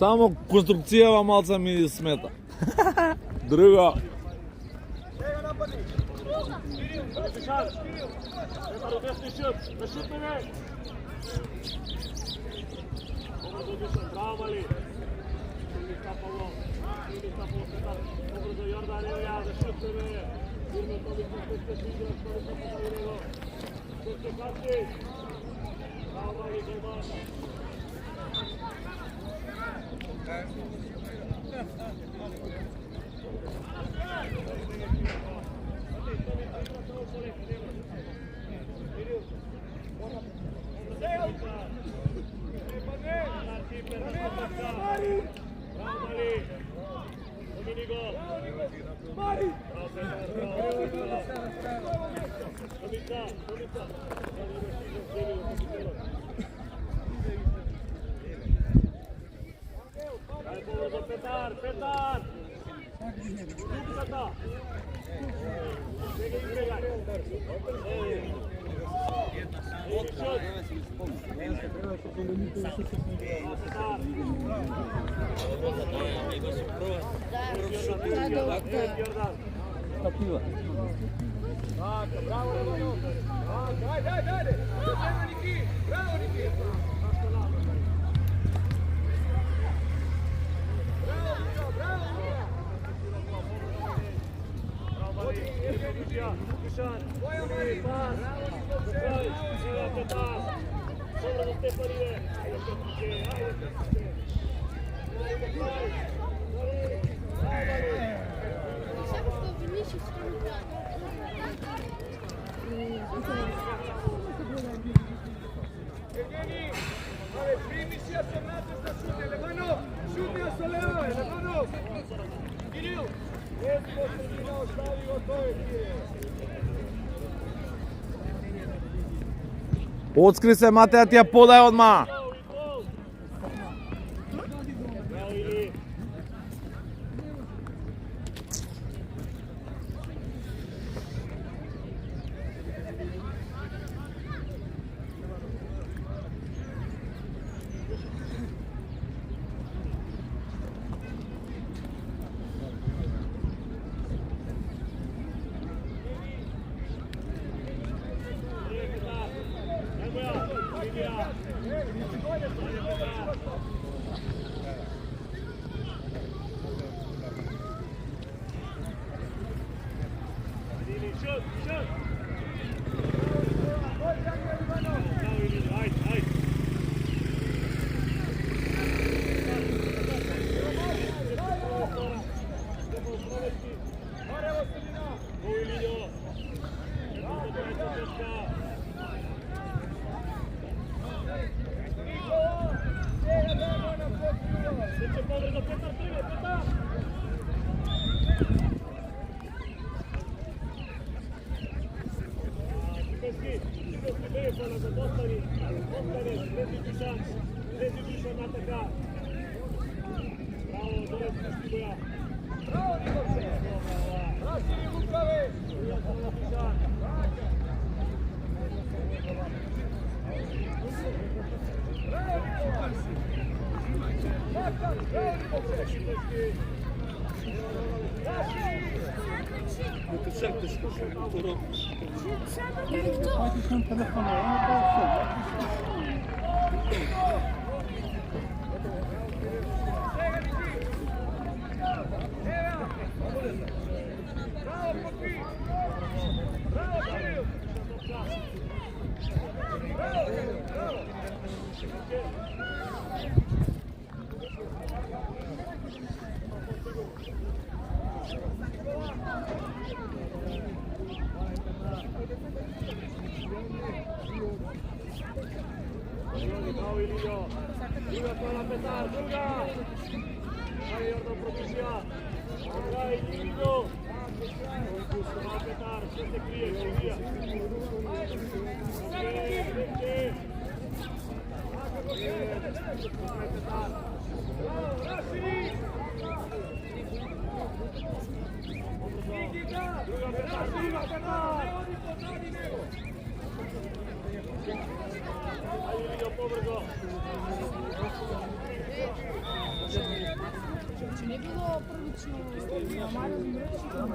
Само конструкција малца ми смета. Друго. Отскри се, Матеја, ти ја подај одма. Druga kola Petar, druga! Aj Jordan Propisija! Andraj, Inigo! Kola Petar, sve se krije, Čivija! Sreće! Kako je? Petar! Bravo, Raši! Druga Petar, druga Petar! Aj Inigo, pobrzo! Če ne bilo prvično Marjom Mrečikom?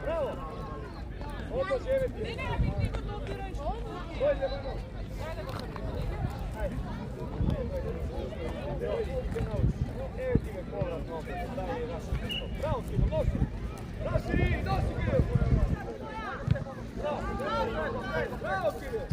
Bravo! Ovo živjeti! Dođe, Bruno! Evo ti me povrat opet, daj Raši. Bravo, Sino, nosi! Raši, nosi Kirill! Bravo, Kirill!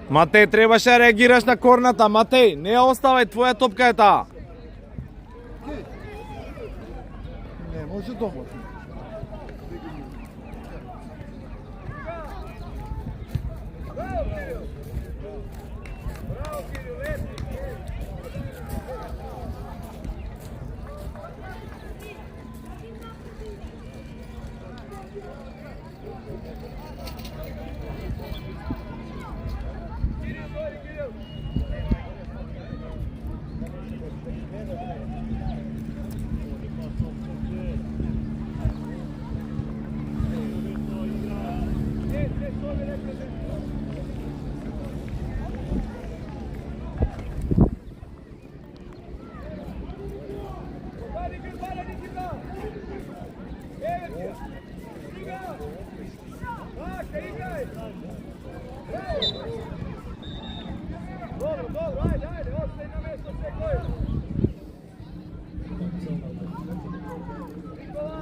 Матей, требаше да реагираш на корната, Матей, не ја оставај, твоја топка е таа. Не може дома. Dobro, ajde, ostaje na mjesto sve koje. Nikola!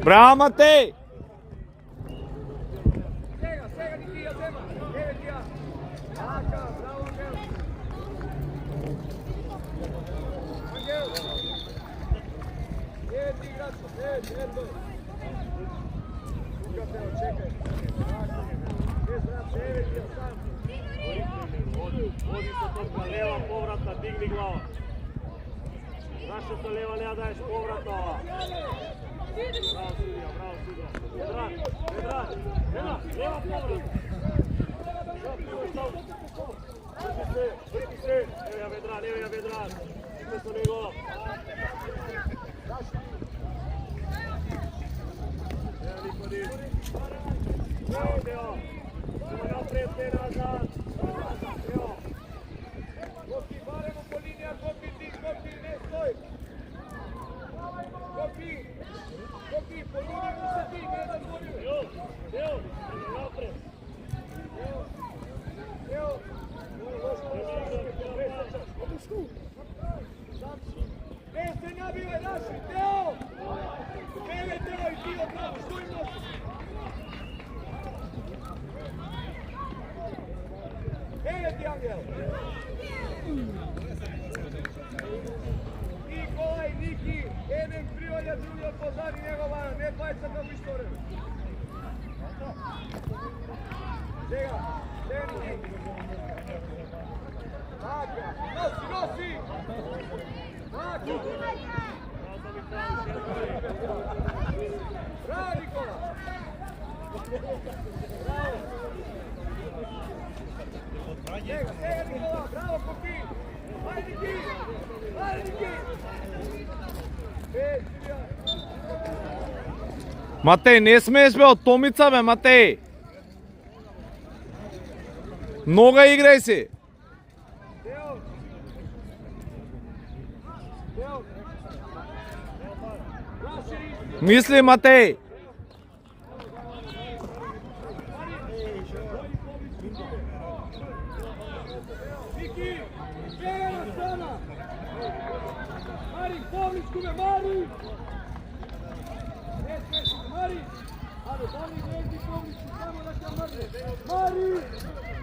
Браво, Матей! Сега, Никия, взема! Еве ти ја! Така, браво, Ангел! Ангел! Еве ти играчо, ето! Тука те очекај! Без рад, еве ти ја сам! Води се топка, лева, повратна, дигни глава! Зашто лева не ја даеш повратна ова? Bravo Silvio. Vedran, leva povrat. Vrti se. Evo ja Vedran. Umesto njegov. Evo Nikodin. Evo Deo. Evo napred, ne nazad. Evo. Gopi, barem po linija, Gopi, ne stoj. Gopi, po liniju se ti, ne zatvorio. Evo, napred. Evo. Ne se nabivaj naši, Teo! Bebe Teo i ti opravo, što im nosi? Bebe ti, Angel! Nikolaj, Niki, jedan privolja, drugi od pozadi njegova, ne dvajca da bi što vreme. Čega, Niki. Maka, nosi! Maka! Bravo, Nikola! Bravo! Čega, Nikola, bravo, Kopi! Hajde, Niki! Матей, не смееш бе, од Томица бе, Матей! Нога играј си! Мисли, Матей! Niki, čega na strana! Mari, Pavličku me, Mari! Ne smiješ, Mari! Ali, Pavlič, ne ti Pavličku, samo da te Mari!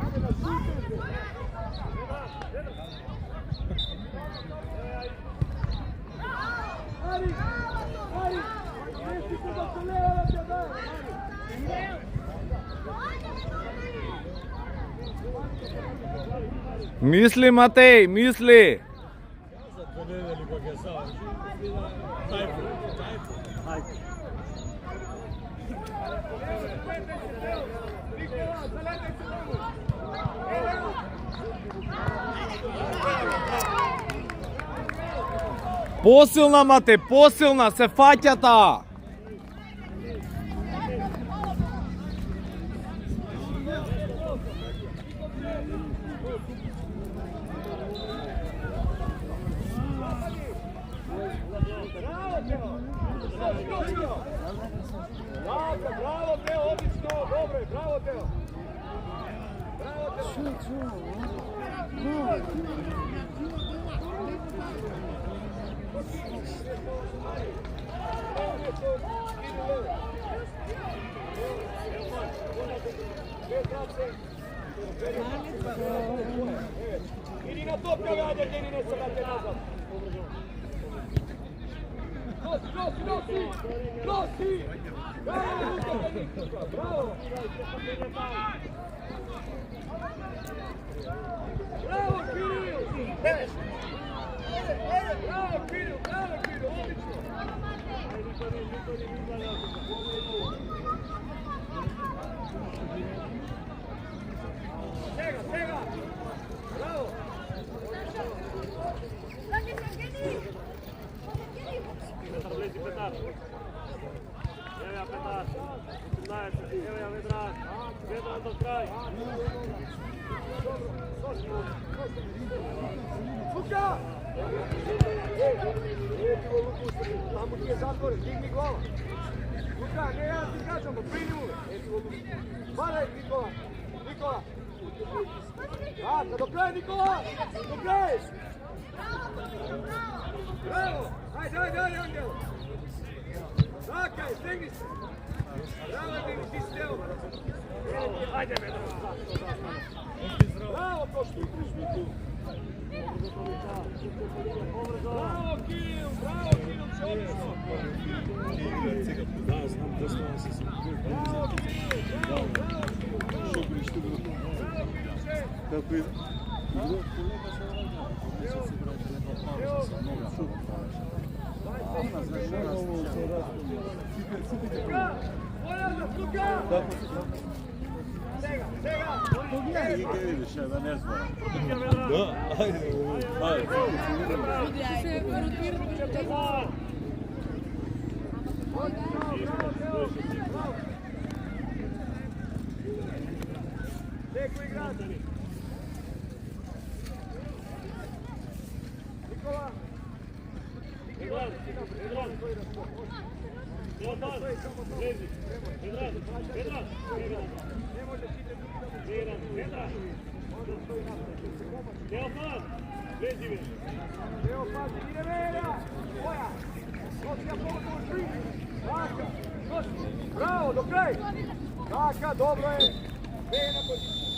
Ajde da šutite! Mari! Mari! Jesi se da se leva da te daje! Misli, Matej, misli! Посилна, Матej, посилна, се фаќата! Bravo Teo, odlično, dobro je, bravo Teo. Bravo Teo. Idi na top Gagadja, gdje ni ne se vrate nazad. Nosi! Bravo! Bravo, Kiril! Bravo, Kiril, odlično! Sega! Bravo! Petar, lezi Petar! Evo ja Petar! Evo ja Vedran! Vedran do kraj! Luka! Tamo ti je zatvoren, digni glava! Luka, ne ja ti kažem, brini mu! Padaj Nikola! Tako, do kraja Nikola! Do kraja! Bravo! Ajde, Angelo! Zakaj, stegni se! Bravo, ti si Teo! Ajde, bravo, Koštu! Bravo, Kiril, čovječno! Da, znam, desno se sam. Bravo, Kiril, bravo! Kako ide? Vidiš, da ne znam. Da, ajde. Neko igrati. Nikola. Vedran. Teofan, vezi me. Teofan, ide Vera. Koja? Nosi ja pomogu u šri. Taka, nosi. Bravo, do kraja. Taka, dobro je. Vera pozicija.